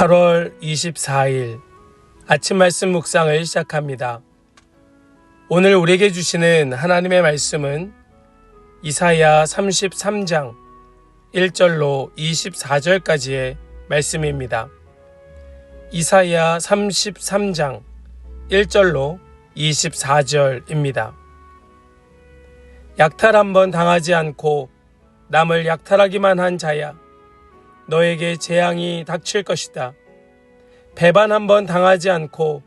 8월 24일 아침 말씀 묵상을 시작합니다. 오늘 우리에게 주시는 하나님의 말씀은 이사야 33장 1절로 24절까지의 말씀입니다. 이사야 33장 1절로 24절입니다. 약탈 한번 당하지 않고 남을 약탈하기만 한 자야, 너에게 재앙이 닥칠 것이다. 배반 한번 당하지 않고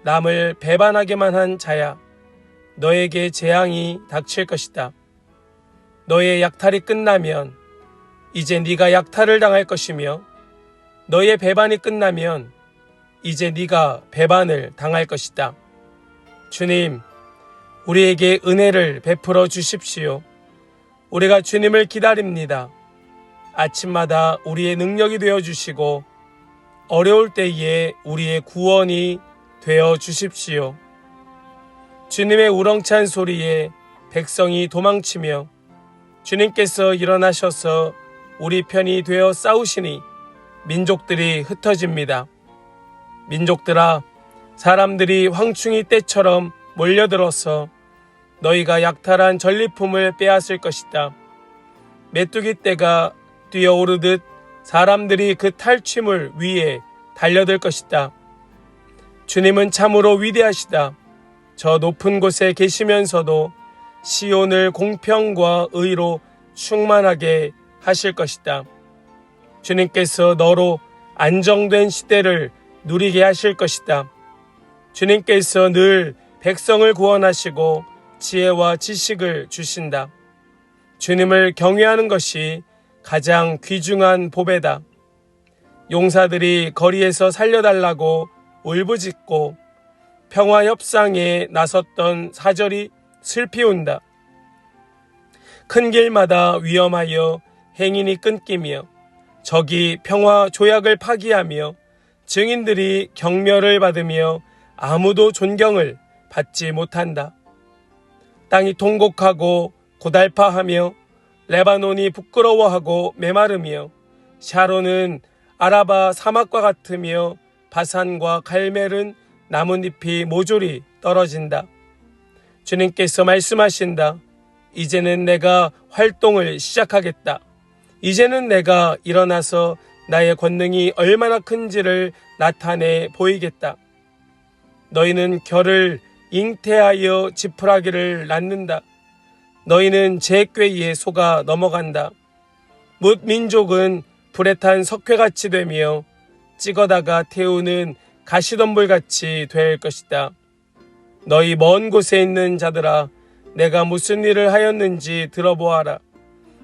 남을 배반하게만 한 자야, 너에게 재앙이 닥칠 것이다. 너의 약탈이 끝나면 이제 네가 약탈을 당할 것이며, 너의 배반이 끝나면 이제 네가 배반을 당할 것이다. 주님, 우리에게 은혜를 베풀어 주십시오. 우리가 주님을 기다립니다. 아침마다 우리의 능력이 되어 주시고 어려울 때에 우리의 구원이 되어 주십시오. 주님의 우렁찬 소리에 백성이 도망치며 주님께서 일어나셔서 우리 편이 되어 싸우시니 민족들이 흩어집니다. 민족들아, 사람들이 황충이 떼처럼 몰려들어서 너희가 약탈한 전리품을 빼앗을 것이다. 메뚜기 떼가 뛰어오르듯 사람들이 그 탈취물 위에 달려들 것이다. 주님은 참으로 위대하시다. 저 높은 곳에 계시면서도 시온을 공평과 의로 충만하게 하실 것이다. 주님께서 너로 안정된 시대를 누리게 하실 것이다. 주님께서 늘 백성을 구원하시고 지혜와 지식을 주신다. 주님을 경외하는 것이 가장 귀중한 보배다. 용사들이 거리에서 살려달라고 울부짖고 평화 협상에 나섰던 사절이 슬피 운다. 큰 길마다 위험하여 행인이 끊기며 적이 평화 조약을 파기하며 증인들이 경멸을 받으며 아무도 존경을 받지 못한다. 땅이 통곡하고 고달파하며 레바논이 부끄러워하고 메마르며 샤론은 아라바 사막과 같으며 바산과 갈멜은 나뭇잎이 모조리 떨어진다. 주님께서 말씀하신다. 이제는 내가 활동을 시작하겠다. 이제는 내가 일어나서 나의 권능이 얼마나 큰지를 나타내 보이겠다. 너희는 결을 잉태하여 지푸라기를 낳는다. 너희는 제 꾀에 속아 넘어간다. 뭇 민족은 불에 탄 석회같이 되며 찍어다가 태우는 가시덤불같이 될 것이다. 너희 먼 곳에 있는 자들아, 내가 무슨 일을 하였는지 들어보아라.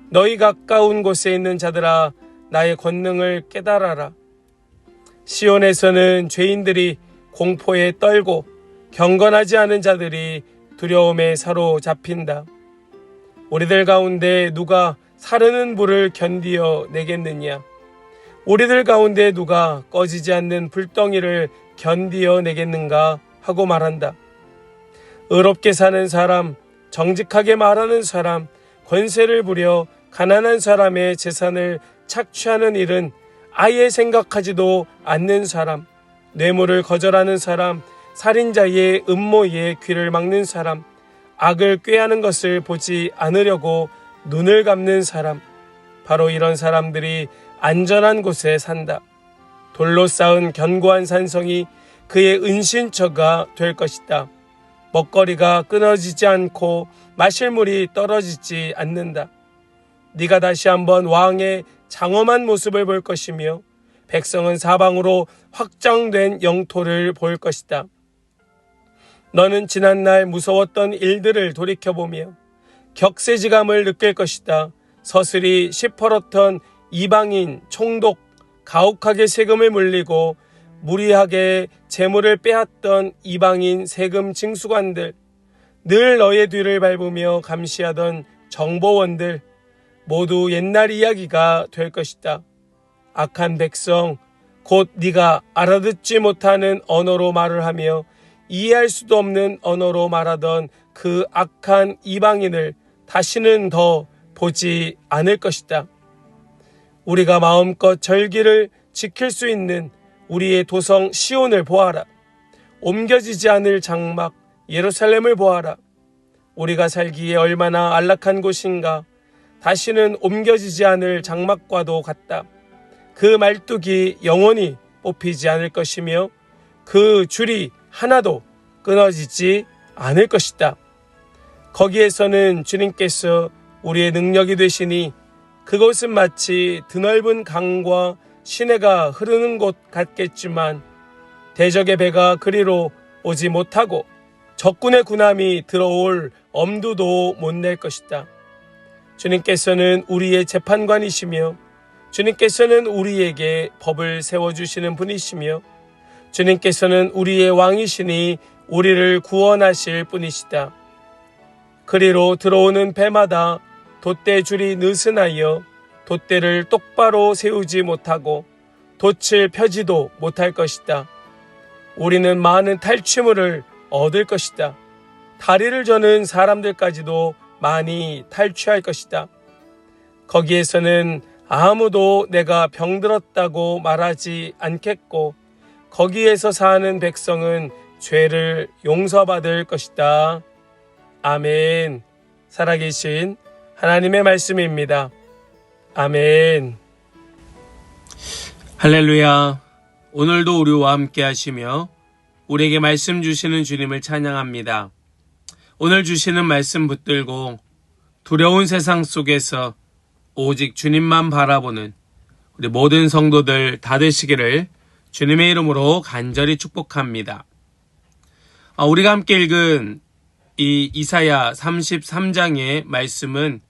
너희 가까운 곳에 있는 자들아, 나의 권능을 깨달아라. 시온에서는 죄인들이 공포에 떨고 경건하지 않은 자들이 두려움에 사로잡힌다. 우리들 가운데 누가 사르는 불을 견디어 내겠느냐? 우리들 가운데 누가 꺼지지 않는 불덩이를 견디어 내겠는가? 하고 말한다. 의롭게 사는 사람, 정직하게 말하는 사람, 권세를 부려 가난한 사람의 재산을 착취하는 일은 아예 생각하지도 않는 사람, 뇌물을 거절하는 사람, 살인자의 음모에 귀를 막는 사람, 악을 꾀하는 것을 보지 않으려고 눈을 감는 사람, 바로 이런 사람들이 안전한 곳에 산다. 돌로 쌓은 견고한 산성이 그의 은신처가 될 것이다. 먹거리가 끊어지지 않고 마실 물이 떨어지지 않는다. 네가 다시 한번 왕의 장엄한 모습을 볼 것이며 백성은 사방으로 확장된 영토를 볼 것이다. 너는 지난날 무서웠던 일들을 돌이켜보며 격세지감을 느낄 것이다. 서슬이 시퍼렇던 이방인, 총독, 가혹하게 세금을 물리고 무리하게 재물을 빼앗던 이방인 세금 징수관들, 늘 너의 뒤를 밟으며 감시하던 정보원들, 모두 옛날 이야기가 될 것이다. 악한 백성, 곧 네가 알아듣지 못하는 언어로 말을 하며 이해할 수도 없는 언어로 말하던 그 악한 이방인을 다시는 더 보지 않을 것이다. 우리가 마음껏 절기를 지킬 수 있는 우리의 도성 시온을 보아라. 옮겨지지 않을 장막 예루살렘을 보아라. 우리가 살기에 얼마나 안락한 곳인가. 다시는 옮겨지지 않을 장막과도 같다. 그 말뚝이 영원히 뽑히지 않을 것이며 그 줄이 하나도 끊어지지 않을 것이다. 거기에서는 주님께서 우리의 능력이 되시니 그곳은 마치 드넓은 강과 시내가 흐르는 곳 같겠지만 대적의 배가 그리로 오지 못하고 적군의 군함이 들어올 엄두도 못 낼 것이다. 주님께서는 우리의 재판관이시며 주님께서는 우리에게 법을 세워주시는 분이시며 주님께서는 우리의 왕이시니 우리를 구원하실 분이시다. 그리로 들어오는 배마다 돛대줄이 느슨하여 돛대를 똑바로 세우지 못하고 돛을 펴지도 못할 것이다. 우리는 많은 탈취물을 얻을 것이다. 다리를 저는 사람들까지도 많이 탈취할 것이다. 거기에서는 아무도 내가 병들었다고 말하지 않겠고 거기에서 사는 백성은 죄를 용서받을 것이다. 아멘. 살아계신 하나님의 말씀입니다. 아멘. 할렐루야. 오늘도 우리와 함께 하시며 우리에게 말씀 주시는 주님을 찬양합니다. 오늘 주시는 말씀 붙들고 두려운 세상 속에서 오직 주님만 바라보는 우리 모든 성도들 다 되시기를 주님의 이름으로 간절히 축복합니다. 우리가 함께 읽은 이 이사야 33장의 말씀은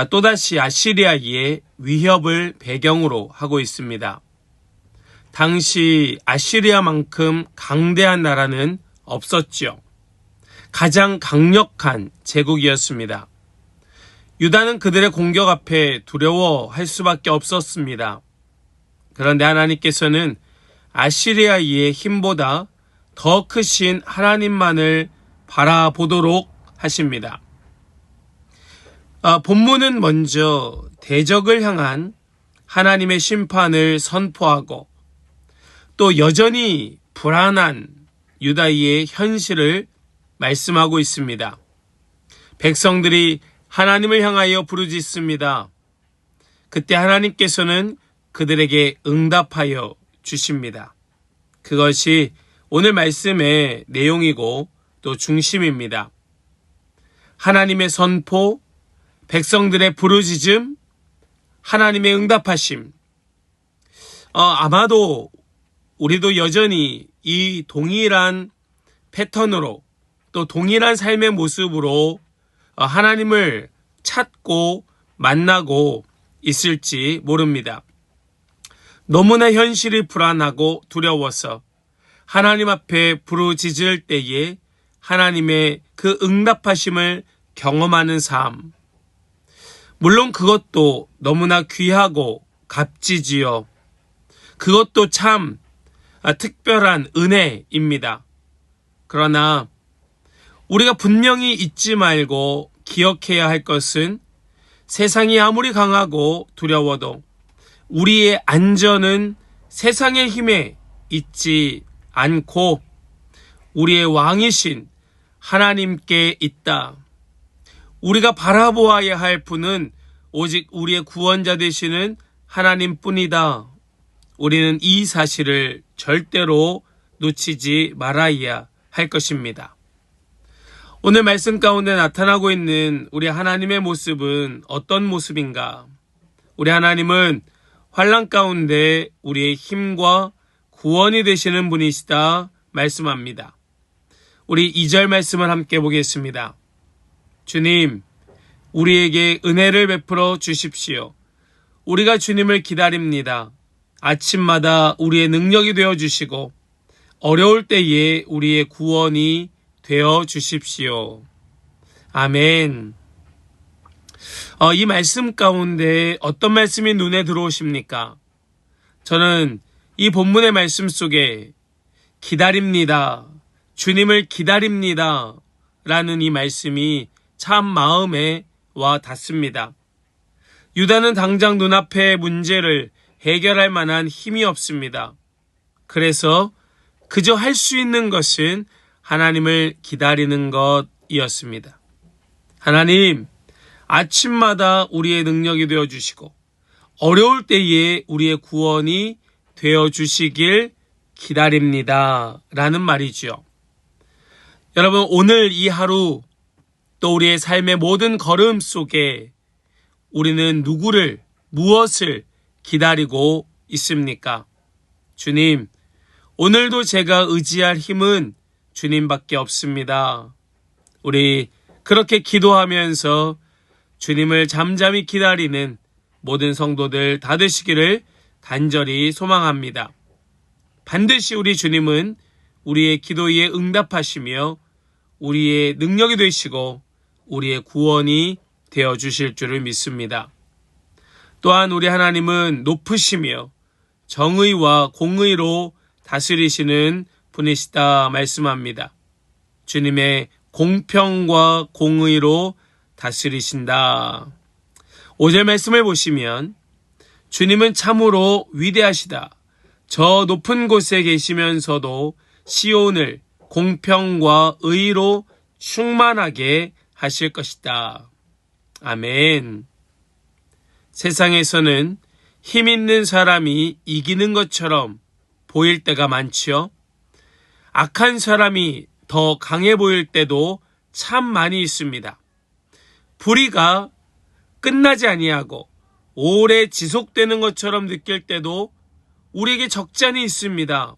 또다시 아시리아의 위협을 배경으로 하고 있습니다. 당시 아시리아만큼 강대한 나라는 없었죠. 가장 강력한 제국이었습니다. 유다는 그들의 공격 앞에 두려워할 수밖에 없었습니다. 그런데 하나님께서는 아시리아의 힘보다 더 크신 하나님만을 바라보도록 하십니다. 본문은 먼저 대적을 향한 하나님의 심판을 선포하고 또 여전히 불안한 유다의 현실을 말씀하고 있습니다. 백성들이 하나님을 향하여 부르짖습니다. 그때 하나님께서는 그들에게 응답하여 주십니다. 그것이 오늘 말씀의 내용이고 또 중심입니다. 하나님의 선포, 백성들의 부르짖음, 하나님의 응답하심. 아마도 우리도 여전히 이 동일한 패턴으로 또 동일한 삶의 모습으로 하나님을 찾고 만나고 있을지 모릅니다. 너무나 현실이 불안하고 두려워서 하나님 앞에 부르짖을 때에 하나님의 그 응답하심을 경험하는 삶. 물론 그것도 너무나 귀하고 값지지요. 그것도 참 특별한 은혜입니다. 그러나 우리가 분명히 잊지 말고 기억해야 할 것은 세상이 아무리 강하고 두려워도 우리의 안전은 세상의 힘에 있지 않고 우리의 왕이신 하나님께 있다. 우리가 바라보아야 할 분은 오직 우리의 구원자 되시는 하나님뿐이다. 우리는 이 사실을 절대로 놓치지 말아야 할 것입니다. 오늘 말씀 가운데 나타나고 있는 우리 하나님의 모습은 어떤 모습인가? 우리 하나님은 환난 가운데 우리의 힘과 구원이 되시는 분이시다 말씀합니다. 우리 2절 말씀을 함께 보겠습니다. 주님, 우리에게 은혜를 베풀어 주십시오. 우리가 주님을 기다립니다. 아침마다 우리의 능력이 되어 주시고 어려울 때에 우리의 구원이 되어 주십시오. 아멘. 이 말씀 가운데 어떤 말씀이 눈에 들어오십니까? 저는 이 본문의 말씀 속에 기다립니다. 주님을 기다립니다. 라는 이 말씀이 참 마음에 와 닿습니다. 유다는 당장 눈앞의 문제를 해결할 만한 힘이 없습니다. 그래서 그저 할 수 있는 것은 하나님을 기다리는 것이었습니다. 하나님, 아침마다 우리의 능력이 되어주시고 어려울 때에 우리의 구원이 되어주시길 기다립니다. 라는 말이죠. 여러분, 오늘 이 하루 또 우리의 삶의 모든 걸음 속에 우리는 누구를, 무엇을 기다리고 있습니까? 주님, 오늘도 제가 의지할 힘은 주님밖에 없습니다. 우리 그렇게 기도하면서 주님을 잠잠히 기다리는 모든 성도들 다 되시기를 간절히 소망합니다. 반드시 우리 주님은 우리의 기도에 응답하시며 우리의 능력이 되시고 우리의 구원이 되어주실 줄을 믿습니다. 또한 우리 하나님은 높으시며 정의와 공의로 다스리시는 분이시다 말씀합니다. 주님의 공평과 공의로 다스리신다. 5절 말씀을 보시면 주님은 참으로 위대하시다. 저 높은 곳에 계시면서도 시온을 공평과 의로 충만하게 하실 것이다. 아멘. 세상에서는 힘 있는 사람이 이기는 것처럼 보일 때가 많지요. 악한 사람이 더 강해 보일 때도 참 많이 있습니다. 불의가 끝나지 아니하고 오래 지속되는 것처럼 느낄 때도 우리에게 적잖이 있습니다.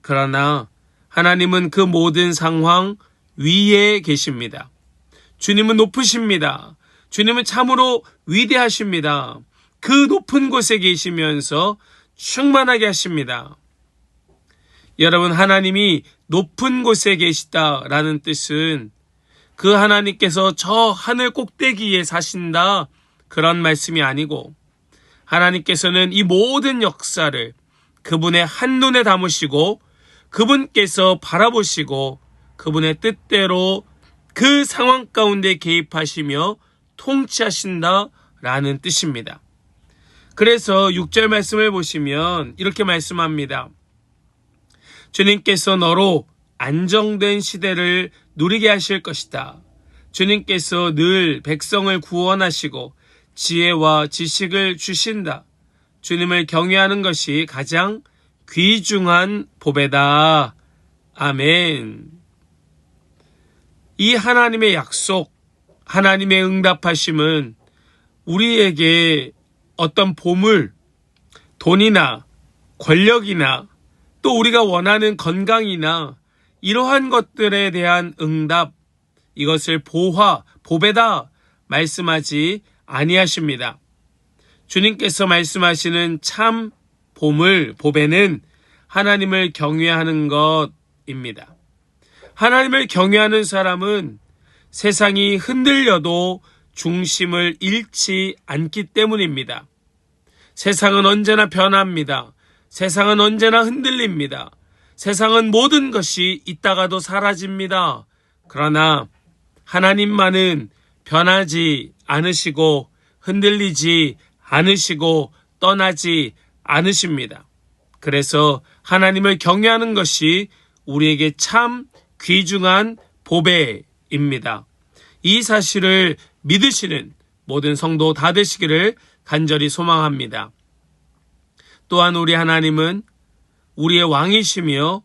그러나 하나님은 그 모든 상황 위에 계십니다. 주님은 높으십니다. 주님은 참으로 위대하십니다. 그 높은 곳에 계시면서 충만하게 하십니다. 여러분, 하나님이 높은 곳에 계시다라는 뜻은 그 하나님께서 저 하늘 꼭대기에 사신다 그런 말씀이 아니고 하나님께서는 이 모든 역사를 그분의 한눈에 담으시고 그분께서 바라보시고 그분의 뜻대로 그 상황 가운데 개입하시며 통치하신다라는 뜻입니다. 그래서 6절 말씀을 보시면 이렇게 말씀합니다. 주님께서 너로 안정된 시대를 누리게 하실 것이다. 주님께서 늘 백성을 구원하시고 지혜와 지식을 주신다. 주님을 경외하는 것이 가장 귀중한 보배다. 아멘. 이 하나님의 약속, 하나님의 응답하심은 우리에게 어떤 보물, 돈이나 권력이나 또 우리가 원하는 건강이나 이러한 것들에 대한 응답, 이것을 보배다 말씀하지 아니하십니다. 주님께서 말씀하시는 참 보물, 보배는 하나님을 경외하는 것입니다. 하나님을 경외하는 사람은 세상이 흔들려도 중심을 잃지 않기 때문입니다. 세상은 언제나 변합니다. 세상은 언제나 흔들립니다. 세상은 모든 것이 있다가도 사라집니다. 그러나 하나님만은 변하지 않으시고 흔들리지 않으시고 떠나지 않으십니다. 그래서 하나님을 경외하는 것이 우리에게 참 귀중한 보배입니다. 이 사실을 믿으시는 모든 성도 다 되시기를 간절히 소망합니다. 또한 우리 하나님은 우리의 왕이시며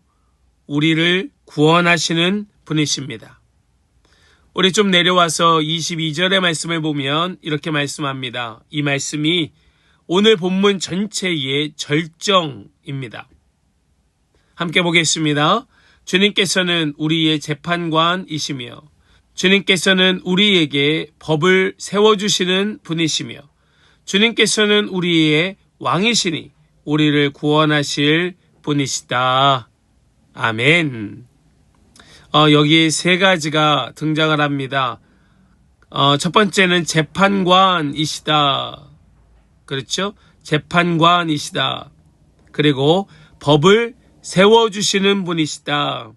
우리를 구원하시는 분이십니다. 우리 좀 내려와서 22절의 말씀을 보면 이렇게 말씀합니다. 이 말씀이 오늘 본문 전체의 절정입니다. 함께 보겠습니다. 주님께서는 우리의 재판관이시며 주님께서는 우리에게 법을 세워주시는 분이시며 주님께서는 우리의 왕이시니 우리를 구원하실 분이시다. 아멘. 여기 세 가지가 등장을 합니다. 첫 번째는 재판관이시다. 그렇죠? 재판관이시다. 그리고 법을 세워주시는 분이시다.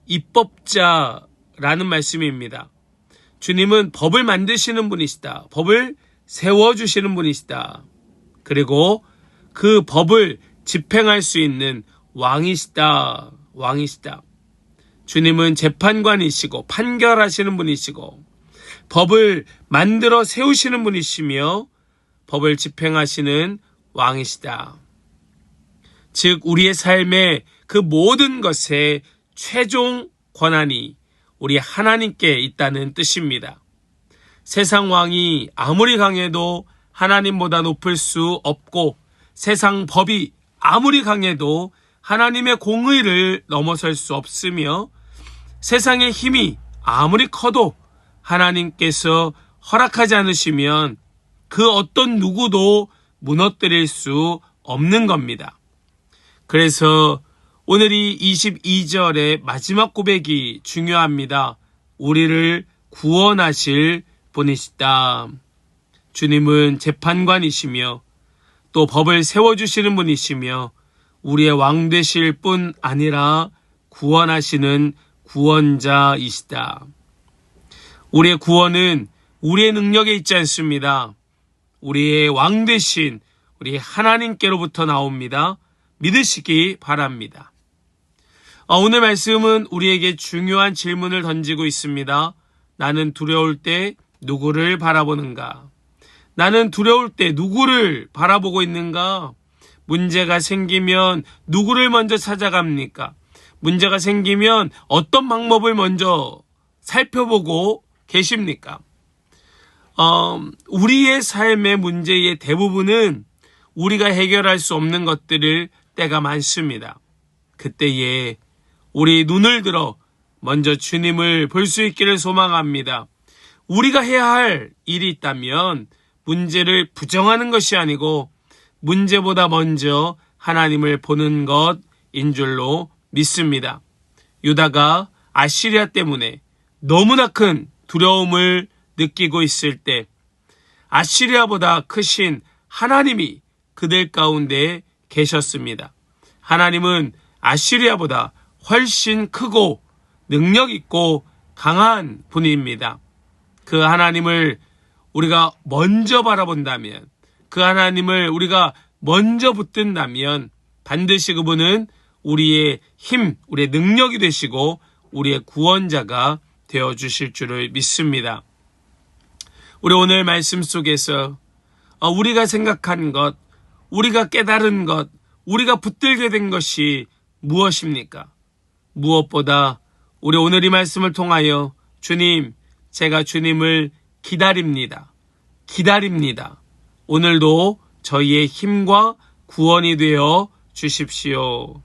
입법자라는 말씀입니다. 주님은 법을 만드시는 분이시다. 법을 세워주시는 분이시다. 그리고 그 법을 집행할 수 있는 왕이시다. 왕이시다. 주님은 재판관이시고 판결하시는 분이시고 법을 만들어 세우시는 분이시며 법을 집행하시는 왕이시다. 즉 우리의 삶의 그 모든 것의 최종 권한이 우리 하나님께 있다는 뜻입니다. 세상 왕이 아무리 강해도 하나님보다 높을 수 없고 세상 법이 아무리 강해도 하나님의 공의를 넘어설 수 없으며 세상의 힘이 아무리 커도 하나님께서 허락하지 않으시면 그 어떤 누구도 무너뜨릴 수 없는 겁니다. 그래서 오늘 이 22절의 마지막 고백이 중요합니다. 우리를 구원하실 분이시다. 주님은 재판관이시며 또 법을 세워주시는 분이시며 우리의 왕 되실 뿐 아니라 구원하시는 구원자이시다. 우리의 구원은 우리의 능력에 있지 않습니다. 우리의 왕 되신 우리 하나님께로부터 나옵니다. 믿으시기 바랍니다. 오늘 말씀은 우리에게 중요한 질문을 던지고 있습니다. 나는 두려울 때 누구를 바라보는가? 나는 두려울 때 누구를 바라보고 있는가? 문제가 생기면 누구를 먼저 찾아갑니까? 문제가 생기면 어떤 방법을 먼저 살펴보고 계십니까? 우리의 삶의 문제의 대부분은 우리가 해결할 수 없는 것들을 때가 많습니다. 그때에 우리 눈을 들어 먼저 주님을 볼 수 있기를 소망합니다. 우리가 해야 할 일이 있다면 문제를 부정하는 것이 아니고 문제보다 먼저 하나님을 보는 것인 줄로 믿습니다. 유다가 아시리아 때문에 너무나 큰 두려움을 느끼고 있을 때 아시리아보다 크신 하나님이 그들 가운데 계셨습니다. 하나님은 아시리아보다 훨씬 크고 능력 있고 강한 분입니다. 그 하나님을 우리가 먼저 바라본다면, 그 하나님을 우리가 먼저 붙든다면 반드시 그분은 우리의 힘, 우리의 능력이 되시고 우리의 구원자가 되어주실 줄을 믿습니다. 우리 오늘 말씀 속에서 우리가 생각한 것, 우리가 깨달은 것, 우리가 붙들게 된 것이 무엇입니까? 무엇보다 우리 오늘 이 말씀을 통하여 주님, 제가 주님을 기다립니다. 기다립니다. 오늘도 저희의 힘과 구원이 되어 주십시오.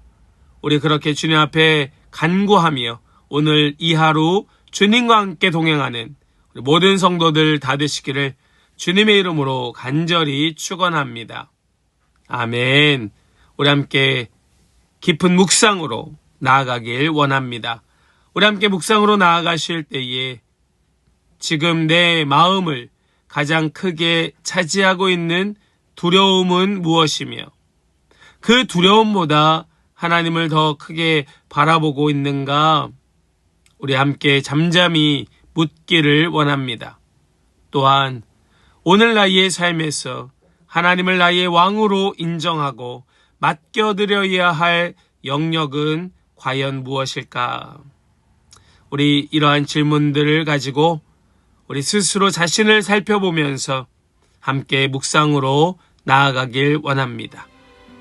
우리 그렇게 주님 앞에 간구하며 오늘 이 하루 주님과 함께 동행하는 우리 모든 성도들 다 되시기를 주님의 이름으로 간절히 축원합니다. 아멘. 우리 함께 깊은 묵상으로 나아가길 원합니다. 우리 함께 묵상으로 나아가실 때에 지금 내 마음을 가장 크게 차지하고 있는 두려움은 무엇이며 그 두려움보다 하나님을 더 크게 바라보고 있는가? 우리 함께 잠잠히 묻기를 원합니다. 또한 오늘 나의 삶에서 하나님을 나의 왕으로 인정하고 맡겨드려야 할 영역은 과연 무엇일까? 우리 이러한 질문들을 가지고 우리 스스로 자신을 살펴보면서 함께 묵상으로 나아가길 원합니다.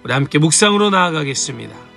우리 함께 묵상으로 나아가겠습니다.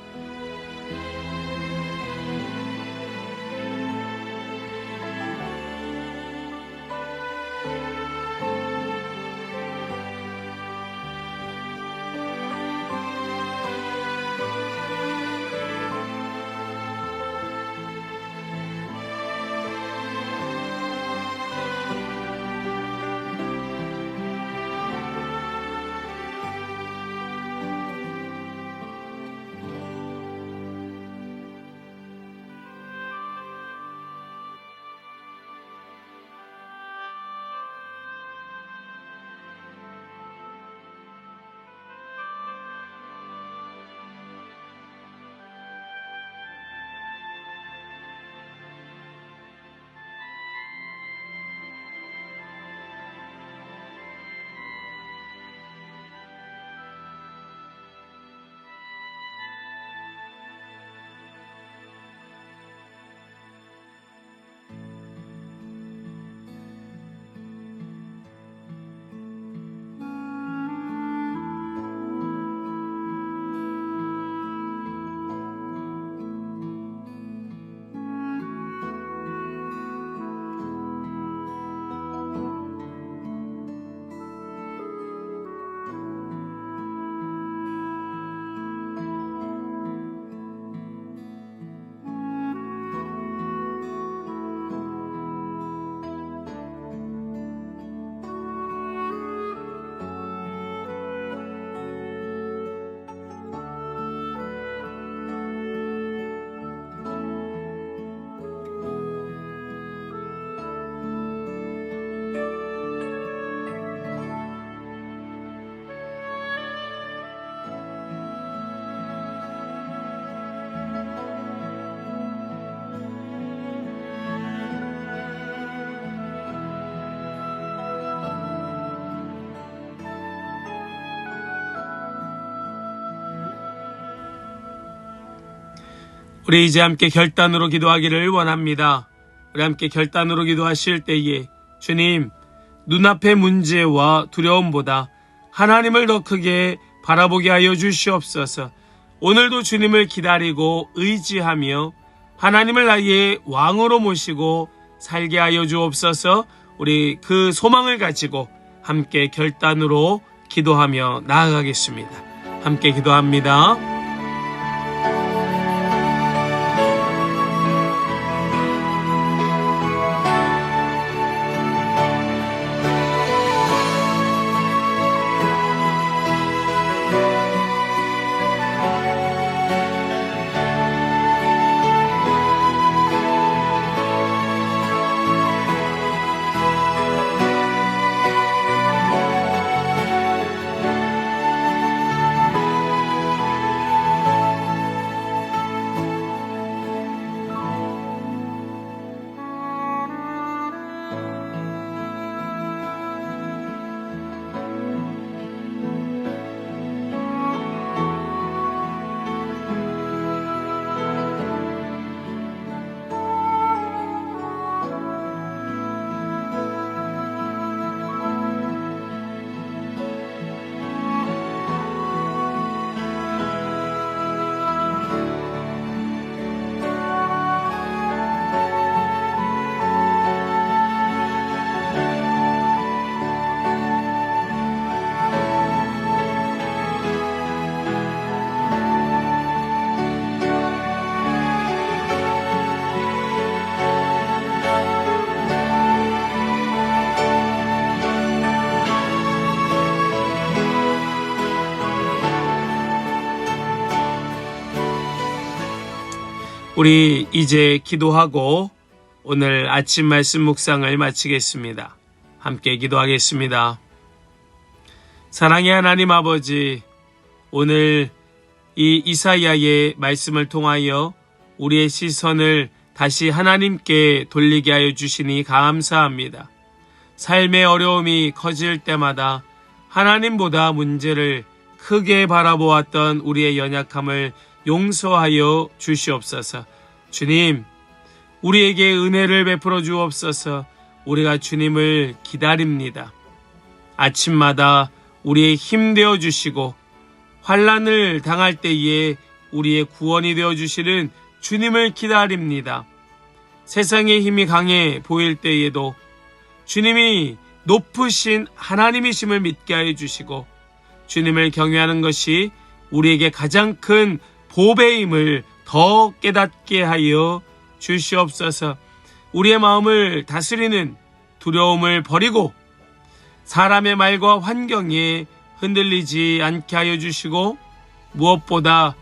우리 이제 함께 결단으로 기도하기를 원합니다. 우리 함께 결단으로 기도하실 때에 주님, 눈앞의 문제와 두려움보다 하나님을 더 크게 바라보게 하여 주시옵소서. 오늘도 주님을 기다리고 의지하며 하나님을 나의 왕으로 모시고 살게 하여 주옵소서. 우리 그 소망을 가지고 함께 결단으로 기도하며 나아가겠습니다. 함께 기도합니다. 우리 이제 기도하고 오늘 아침 말씀 묵상을 마치겠습니다. 함께 기도하겠습니다. 사랑의 하나님 아버지, 오늘 이 이사야의 말씀을 통하여 우리의 시선을 다시 하나님께 돌리게 하여 주시니 감사합니다. 삶의 어려움이 커질 때마다 하나님보다 문제를 크게 바라보았던 우리의 연약함을 용서하여 주시옵소서. 주님, 우리에게 은혜를 베풀어 주옵소서. 우리가 주님을 기다립니다. 아침마다 우리의 힘 되어 주시고 환난을 당할 때에 우리의 구원이 되어 주시는 주님을 기다립니다. 세상의 힘이 강해 보일 때에도 주님이 높으신 하나님이심을 믿게 하여 주시고 주님을 경외하는 것이 우리에게 가장 큰 복의 힘을 더 깨닫게 하여 주시옵소서. 우리의 마음을 다스리는 두려움을 버리고 사람의 말과 환경에 흔들리지 않게 하여 주시고 무엇보다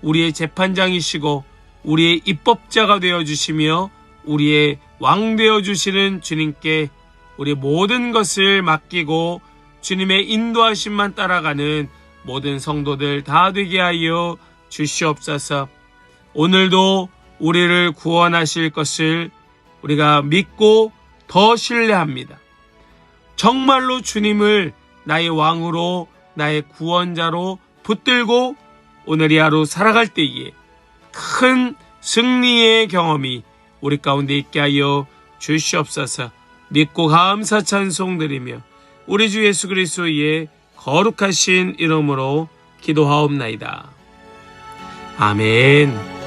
우리의 재판장이시고 우리의 입법자가 되어 주시며 우리의 왕 되어 주시는 주님께 우리 모든 것을 맡기고 주님의 인도하심만 따라가는 모든 성도들 다 되게 하여 주시옵소서. 오늘도 우리를 구원하실 것을 우리가 믿고 더 신뢰합니다. 정말로 주님을 나의 왕으로 나의 구원자로 붙들고 오늘 이 하루 살아갈 때에 큰 승리의 경험이 우리 가운데 있게 하여 주시옵소서. 믿고 감사 찬송드리며 우리 주 예수 그리스도의 거룩하신 이름으로 기도하옵나이다. 아멘.